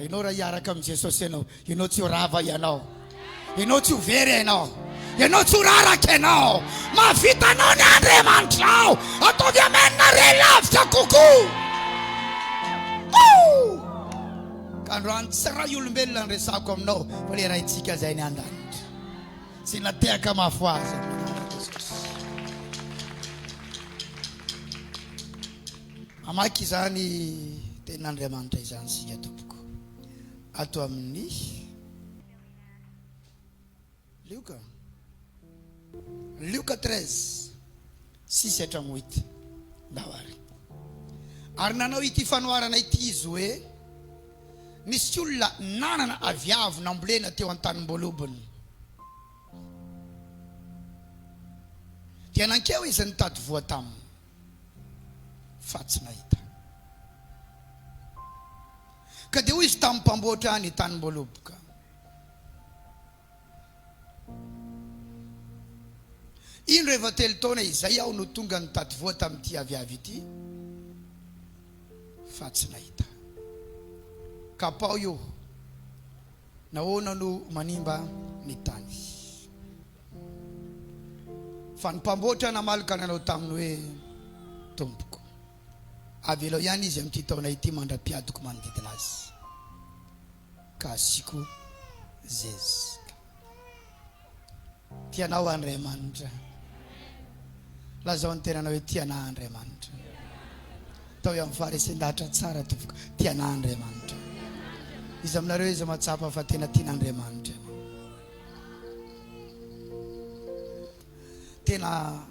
Ianao raha hiaraka amin'ny Jesosy ianao, ianao tsy ho rava ianao, ianao tsy ho very ianao, ianao tsy ho raraka ianao. Mahavita anao ny Andriamanitra ao. Ataovy amen na relavitra kokoa. Ka androany tsy raha olombelona ny resako aminao fa le raha itsika zay ny an-danitra. Sy natehaka mafy azy amin'ny Jesosy. Amaky izany tenin'Andriamanitra izany sika tompoko. Ato amin'ny Luka 13:6-8 dawary. Ary nanao ity fanoharana ity izy hoe nisy olona nanana aviavy nambolena teo an-tanimbolobony. Dia nankeo izy nitady voa taminy fa tsy nahita. Ka dia hoy izy tamin'ny mpamboatra ny tanimbolobika, indro efa 3 taona izay aho no tonga nitady voa tamin'ity aviavy ity fa tsy nahita. Ka pao io nahoana no manimba ny tany. Fa ny mpamboatra namalaka nanao taminy hoe tompoko, avelao ihany izy amin'ity taona ity mandra-piadoko manodidina azy, ka asiko zezika. Tianao Andriamanitra, lazao ny tenanao hoe tiana Andriamanitra. Tao amin'ny faharesin-dahatra tsara tompoko, tiana Andriamanitra. Izy aminareo izy matsapa fa tena tiana Andriamanitra. Tena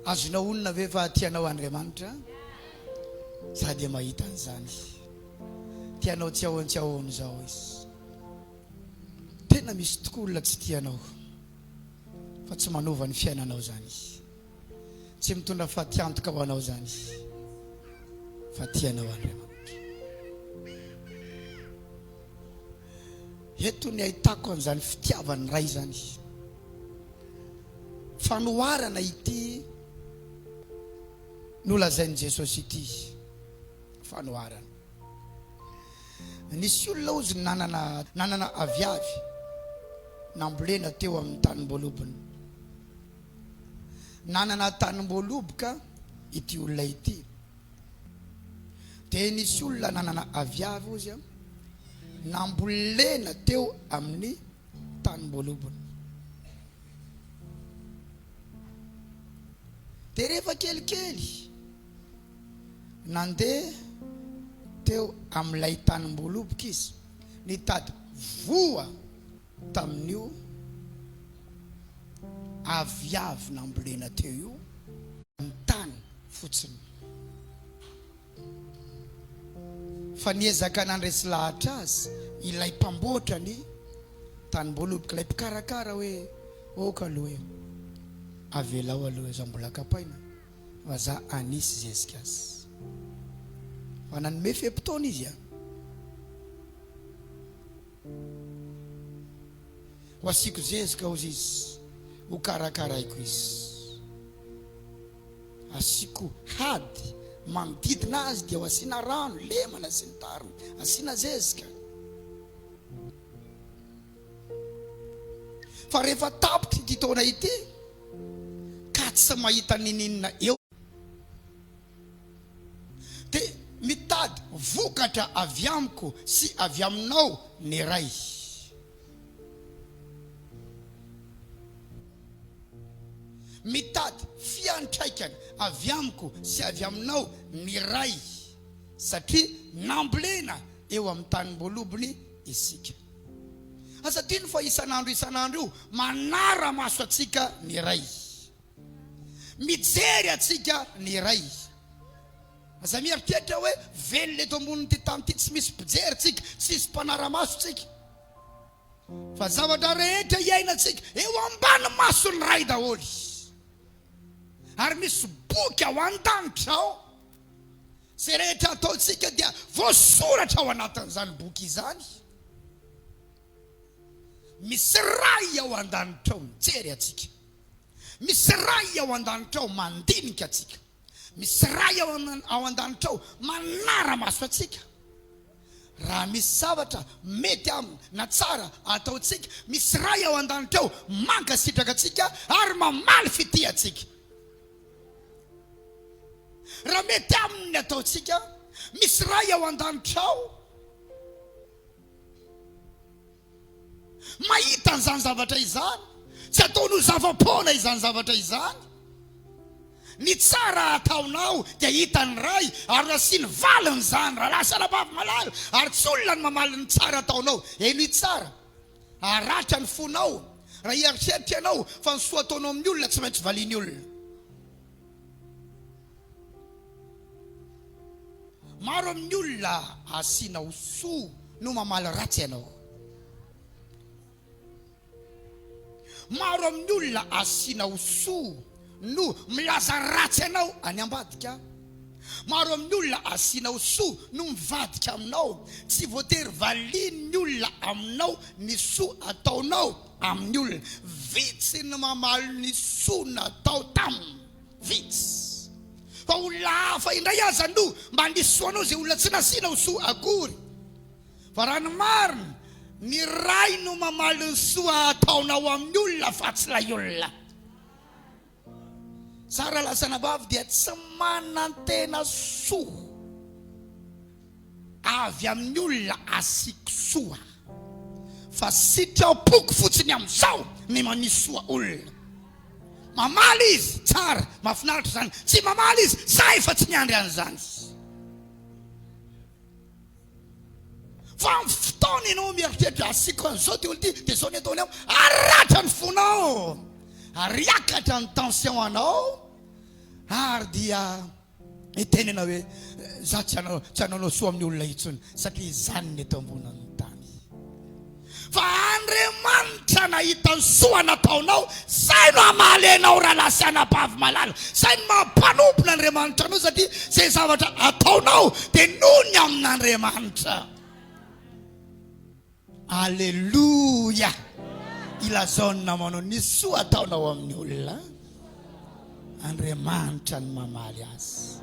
azonao onona ve fa tianao Andriamanitra? Sady mahita an'izany. Tianao tsy ahoany zao izy. Tena misy tokoa olona tsy tianao fa tsy manova ny fiainanao zany, tsy mitondra fatiantoka ho anao zany, fa tianao Andriamanitra. Eto ny ahitako an'izany fitiavany ray zany, fanoharana ity nolazain'i Jesosy ity. Fanoharana. Nisy olona ozy nanana aviavy nambolena teo amin'ny tanimbolobony. Nanana tanimbolobika ity olona ity. Dia nisy olona nanana aviavy ozy nambolena teo amin'ny tanimbolobony. Dia rehefa kelikely nandeha teo amin'ilay tanimbolobika izy, nitady voa tamin'io aviavy nambolena teo io, ny tany fotsiny. Fa niezaka nandresy lahatra azy ilay mpamboatra ny tanimbolobika, ilay mpikarakara hoe oka aloha e, avelao aloha za mbola kapaina fa za anisy zezika azy. Fa nanome fe-potoana izy ho asiko zezika ozy izy, ho karakaraiko izy, asiko hady manodidina azy, dia ho asina rano, lemana sy ny tariny, asina zezika. Fa rehefa tapitra ity taona ity ka tsy mahita ninina eo, dia mitady vokatra avy amiko sy avy aminao ny ray. Mitady fiantraikana avy amiko sy avy aminao ny ray, satria nambolena eo amin'ny tanimbolobony isika. Asa tino fa isan'andro io manara maso atsika ny ray, mijery atsika ny ray. Asa mieritreritra hoe velona eto amboniny ty tany ty tsy misy mpijery tsika, tsisy mpanara-maso tsika, fa zavatra rehetra iainatsika eo ambany maso ny ray daholy. Ary misy boky ao an-danitra ao, se rehetra ataotsika dia voasoratra ao anatin'izany boky izany. Misy ray ao an-danitra ao mijery atsika, misy ray ao an-danitra ao mandinika atsika, misy ray ao an-danitra ao manara maso atsika. Raha na misy zavatra mety aminy na tsara ataotsika, misy ray ao an-danitra ao mankasitraka atsika ary mamaly fitiatsika. Raha mety aminy ny ataotsika, misy ray ao an-danitra ao mahita an'izany zavatra izany, tsy ataonao zava-poana izany zavatra izany. Ny tsara ataonao dia hitany ray ary asiany valiny zany, raha lasa labavy malala ary tsy olona ny mamaly ny tsara ataonao. Eno i tsara aratra ny fonao raha hieritreritra ianao fa ny soa ataonao amin'ny olona tsy maintsy valiany olona. Maro amin'ny olona asianao soa no mamaly ratsy ianao. Maro amin'ny olona asianao soa no milaza ratsy ianao any ambadika. Maro amin'ny olona asianao soa no mivadika aminao. Tsy voatery valiany olona aminao ny soa ataonao amin'ny olona. Vitsy ny mamaly ny soa natao taminy. Vitsy. Fa olona hafa indray aza no mba nisoanao zay olona tsy nasianao soa akory. Fa raha ny marina, ny ray no mamaly ny soa ataonao amin'ny olona fa tsy lay olona. Sara lasana bavy dia tsy manantena soa avy amin'ny olona asiko soa, fa sitrapoko fotsiny amin'izao ny manisy soa olona. Mamaly izy tsara, mahafinaritra zany. Tsy mamaly izy, za efa tsy niandry an'izany. Fa amin'ny fotoana ianao mieritreritra asiko an'izao ty olo ty, dia zao ny ataony ao, aratra ny fonao ary hiakatra ny tension anao, ary dia itenena hoe za tsy hananao soa amin'ny olona intsony satria izany ny eto amboniny tany. Fa Andriamanitra nahita ny soa nataonao, zay no hamaly anao raha lasa anabavy malala. Zay no mampanompona Andriamanitra anao satria zay zavatra ataonao dia nony amin'Andriamanitra. Alleluia. Ilazao ny namanao ny soa ataonao amin'ny olona, Andriamanitra ny mamaly azy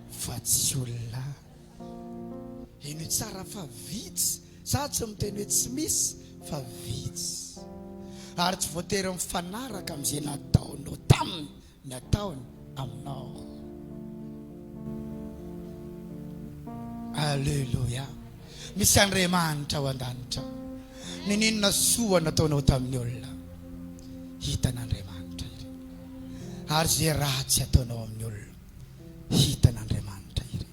fa tsy olona. Eno tsara fa vitsy, za tsy miteny hoe tsy misy fa vitsy. Ary tsy voatery mifanaraka amin'izay nataonao taminy ny ataony aminao. Alleluia. Misy Andriamanitra ao an-danitra. Ninona soa nataonao tamin'ny olona, hitan'Andriamanitra ire. Ary zay ratsy ataonao amin'ny olona, hitan'Andriamanitra ire.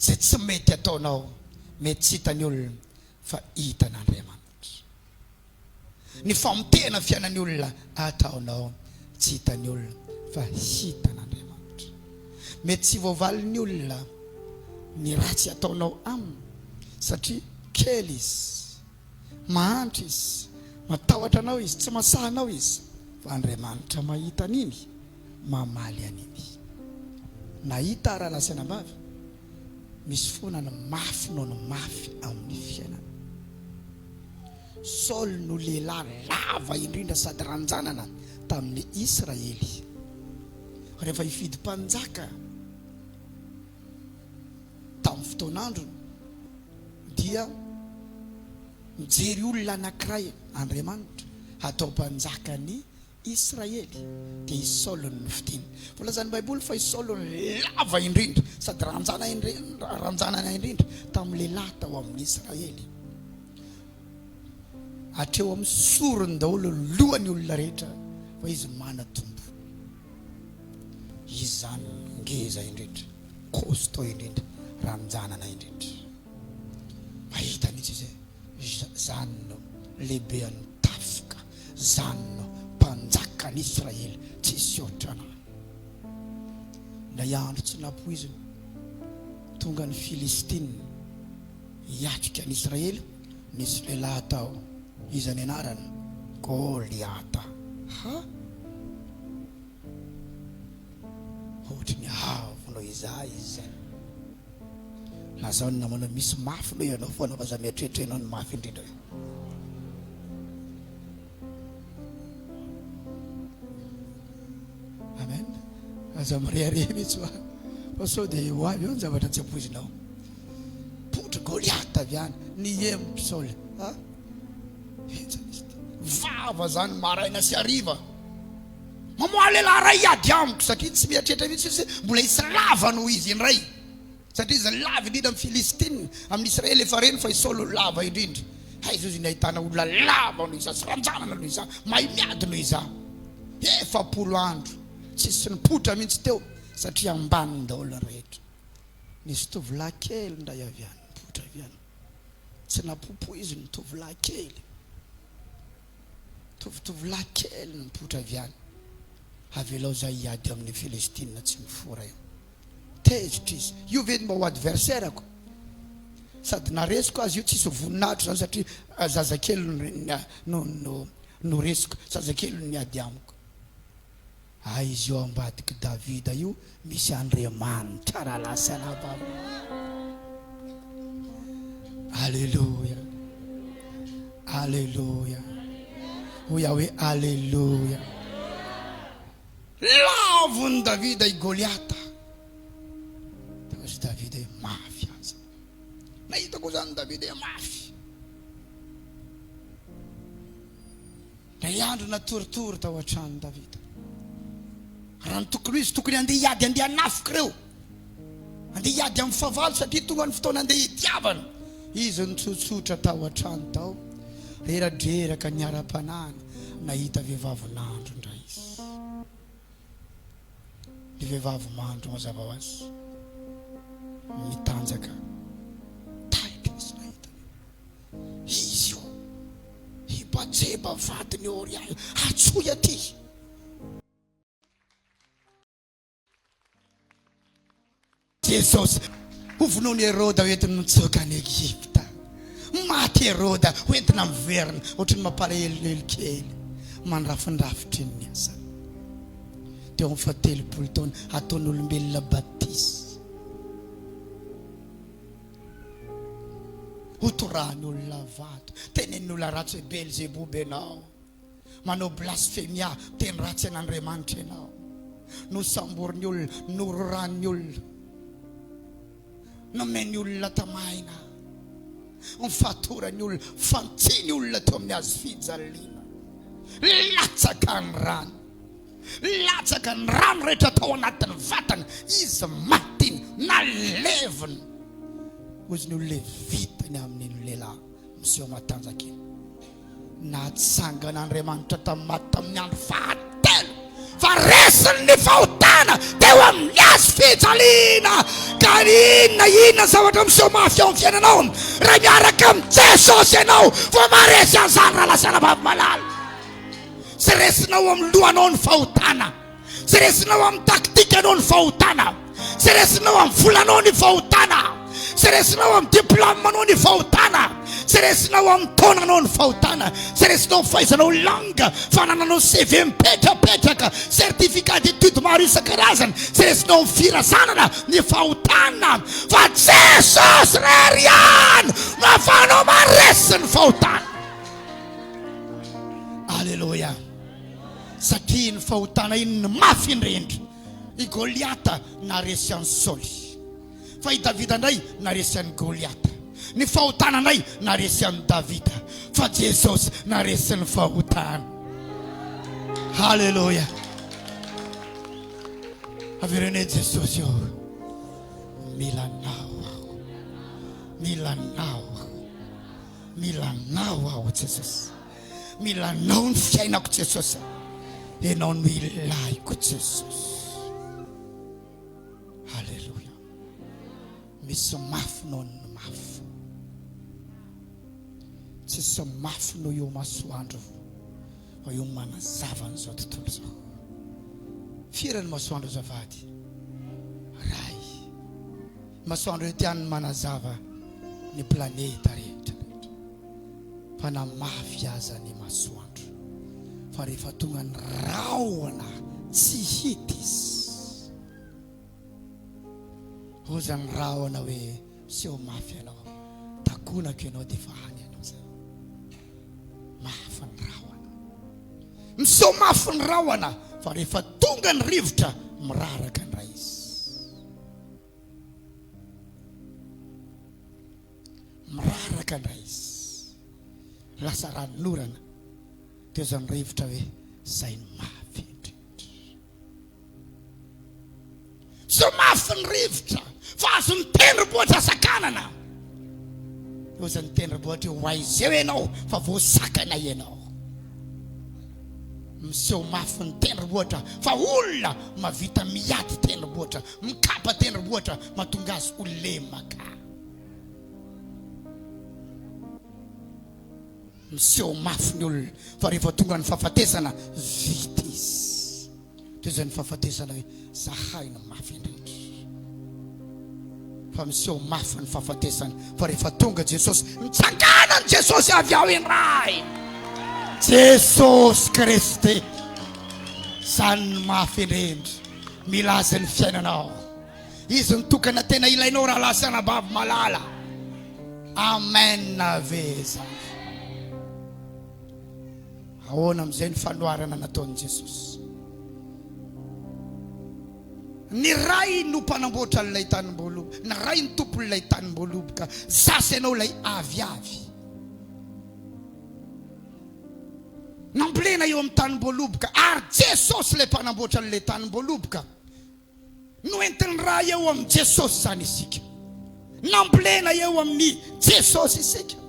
Zay tsy mety ataonao, mety tsy hitan'ny olona fa hitan'Andriamanitra. Ny famotena fiainan'ny olona ataonao, tsy hitan'ny olona fa hitan'Andriamanitra. Mety tsy voavalin'ny olona ny ratsy ataonao aminy satria kely izy, mahantra izy, matahotra anao izy, tsy masahanao izy. Fa Andriamanitra mahita an'iny, mamaly an'iny. Nahita raha lasana ambavy, misy foana ny mafy noho ny mafy amin'ny fiainana. Saul no lehilahy lava indrindra sady ranjanana tamin'ny Israely. Rehefa hifidy mpanjaka tamin'ny fotoan'andro dia mijery olona anankiray Andriamanitra atao mpanjaka ny Israely, dia i Saul no nofidiny. Volazany Baiboly fa i Saul lava indrindra sady ranjanana indrindra tamin'ny lehilahy tao amin'ny Israely. Hatreo amin'ny sorony daholo lohany olona rehetra fa izy manatombo. Izy zany ngeza indrindra, costaud indrindra, ranjanana indrindra. Mahita an'izy izay, zany no lehibean'ny tafoka, zany no mpanjaka ny Israely, tsisy ohatrana. Ilay andro tsy napoiziny, tonga ny Filistiny hiatrika ny Israely, nisy lehilahy tao, izy ny anarany Goliata. Ohatra ny havinao izay izy. Lazao ny namanao misy mafy no ianao foana fa za mieritreritra ianao ny mafy indrindra. Amen. Aza mirehare mihitsy fa sao dia ho avy eo ny zavatra tsy ampoizinao. taviany ny empisol vava zany maraina sy ariva mamoaly la ray ady amiko satria tsy miatrehitra mihitsy mbola isy lava no izy indray satria izy lava indrindra amin'ny Filistine amin'ny Israely efa reny fa isolo lava indrindra izy izy nahitana olona lava no iza sy ranjanana no iza mahay miady no iza efapolo andro tsisy nipotra mihitsy teo satria ambany daholo rehetra nisy tovolahy kely ndray avy any nipotra avy any tsy napopo izy ny tovolahy kely tovolahy kely nipotra avy any avelao zay hiady amin'ny Filistine tsy mifora io tezitra izy io vety mba ho adversaire ako sady naresiko azy io tsisy voninahitro zany satria zazakely no resiko zazakely niady amiko izy io ambadiky Davida io misy Andriamanitra rahalasana baba Alléluia Alléluia oya hoe Alléluia lavony Davida i Goliata tazy Davida mafy aza nahitako zany Davida mafy nay andro natoritory tao an-trano Davida raha ny tokony izy tokony andeha hiady andeha hanafika reo andeha hiady amin'ny favalo satria tonga ny fotoana andeha hitiavana izy nitsotsotra tao an-trano tao reradreraka niara-panana nahita vehivavy nandro ndray izy ny vehivavy mandro mazava ho azy mitanjaka taika izy nahita izy io hibajeba vadiny ory ahy atsoy aty Jesosy hovonoany Heroda hoentina mitsoka any Egypta maty Heroda hoentina miverina ohatrany mampalahelo kely mandrafindrafitra ny asa teo amin'ny fahatelopolo taona ataon'olombelona batisa hotorany olona vato tenen'ny olona ratsy hoe Beelzebub ianao manao blasfemia teny ratsy an'Andriamanitra ianao no samboriny olona nororany olona nomeny olona tamaina nifatorany olona fantsiny olona teo amin'ny hazo fijaliana latsaka ny rano rehetra tao anatin'ny vatana izy matiny naleviny ozy ny olona vitany amin'iny lehilahy miseho matanjaka iny natsangan'Andriamanitra tamin'ny andro fahatelo fa resiny ny fahotana teo amin'ny hazo fijaliana ka inona zavatra miseho mafy ao amin'ny fiainanao raha miaraka amin'ny Jesosy ianao fa maresy an'izany raha lasana bavy malala sy resinao amin'ny lohanao ny fahotana sy resinao amin'ny taktikanao ny fahotana sy resinao amin'ny volanao ny fahotana sy resinao amin'ny diplomanao ny fahotana sy resinao amin'ny taonanao ny fahotana sy resinao amin'ny fahaizanao langa fanananao CV mipetrapetraka certificat d'étude maro isan-karazany sy resinao amin'ny firazanana ny fahotana fa Jesosy rery ihany nafanao maresy ny fahotana. Alléluia. Satria ny fahotana iny ny mafy indrindra i Goliata naresy an'i Saoly fa i Davida ndray naresy an'i Goliata ny fahotana ndray naresy an'i Davida fa Jesosy naresy ny fahotana. Haleluya. Averene Jesosy io milanao aho Jesosy milanao ny fiainako Jesosy enao no ilaiko Jesosy. Haleluya. Misy mafy noho ny mafy tsisy mafy noho io masoandro fa io manazava n'izao tontolo zao. Firy ny masoandro azafady ray masoandro etiany manazava ny planeta rehetra fa namafy aza ny masoandro fa rehefa tonga ny rahona tsy hita izy oza ny rahona hoe seho mafy anao takonako ianao dia fa hany anao zay mafy ny rahona miseho mafy ny rahona fa rehefa tonga ny rivotra miraraka ny raha izy zakandray izy lasa ranorana teo zany rivotra hoe zay mafy indrindra so mafy ny rivotra fa azo ny tendrombohitra sakanana eo zany tendrombohitra ho aizeo ianao fa voasakana ianao miseho mafy ny tendrombohitra fa olona mavita miady tendrombohitra mikapa tendrombohitra mahatonga azy ho lemaka miseho mafy ny olona fa rehefa tonga ny fahafatesana vita izy teo zany fahafatesana hoe zahay ny mafy indrindra fa miseho mafy ny fahafatesana fa rehefa tonga Jesosy mitsangana ny Jesosy avy ao indray Jesosy Kristy zany mafy indrindra milaza ny fiainanao izy nitokana tena ilainao raha lasana bavy malala amen aveza ahoana amizay ny fanoarana nataon'i Jesosy ny ray no mpanamboatra an'ilay tanim-boaloboka ny ray ny tompon'ilay tanim-boaloboka zasy ianao ilay aviavy nambolena eo amin'ny tanim-boaloboka ary Jesosy ilay mpanamboatra an'ilay tanim-boaloboka no entiny raha eo amin'ny Jesosy zany isika nambolena eo amin'ny Jesosy isika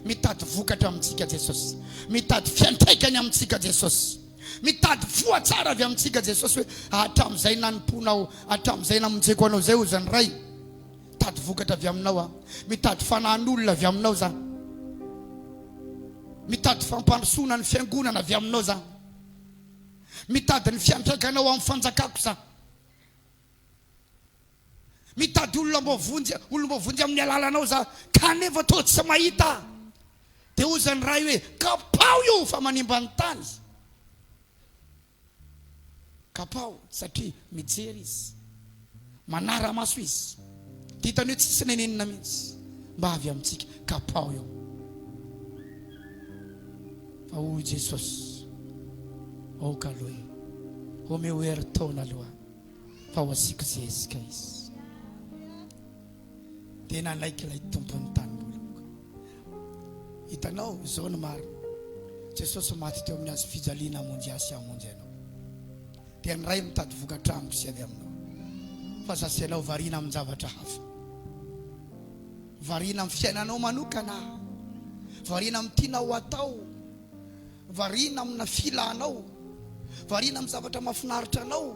mitady vokatra amintsika Jesosy mitady fiantraikany amintsika Jesosy mitady voatsara avy amintsika Jesosy hoe hatram'izay nanimponao hatram'izay namonjeko anao zay ozany ray mitady vokatra avy aminao mitady fanahin'olona avy aminao za mitady fampandrosoana ny fiangonana avy aminao za mitady ny fiantraikanao amin'ny fanjakako za mitady olona mbo vonjy amin'ny alalanao za kanefa toa tsy mahita dia ozany ray hoe kapao io fa manimba ny tany kapao satria mijery izy manara-maso izy ditany hoe tsisy nenenina mihitsy mba avy amintsika kapao io fa hoy Jesosy oka aloha omeo hery-taona aloha fa ho asiko zezika izy tena naiky ilay tompony tanim-boaloboka hitanao zao ny maro Jesosy maty teo amin'ny azy fijaliana amonjy asy amonjy ianao dia ny ray mitady vokatra amiko sy avy aminao fa zasy ianao variana amin'ny zavatra hafa variana amin'ny fiainanao manokana variana amin'ny tianao atao variana amina filanao variana amin'ny zavatra mahafinaritra anao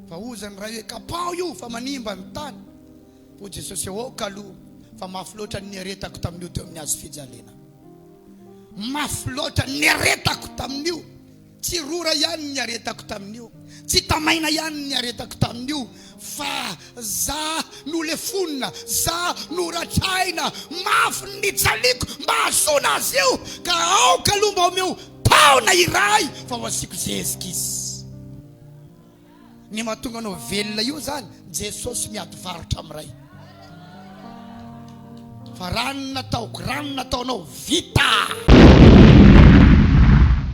fa ozany ray hoe kapao io fa manimba ny tany po Jesosy oka aloha fa mafy loatra ny aretako tamin'io teo amin'ny azy fijaliana mafy loatra ny aretako tamin'io tsy rora ihany ny aretako tamin'io tsy tamaina ihany ny aretako tamin'io fa za no le fonina za no ratraina mafy ny jaliko mba hasoana azy io ka aoka aloha mba omeo taona iray fa ho asiko zezika izy ny mahatonga anao velona io zany Jesosy miady varotra amiray fa rano nataoko rano nataonao vita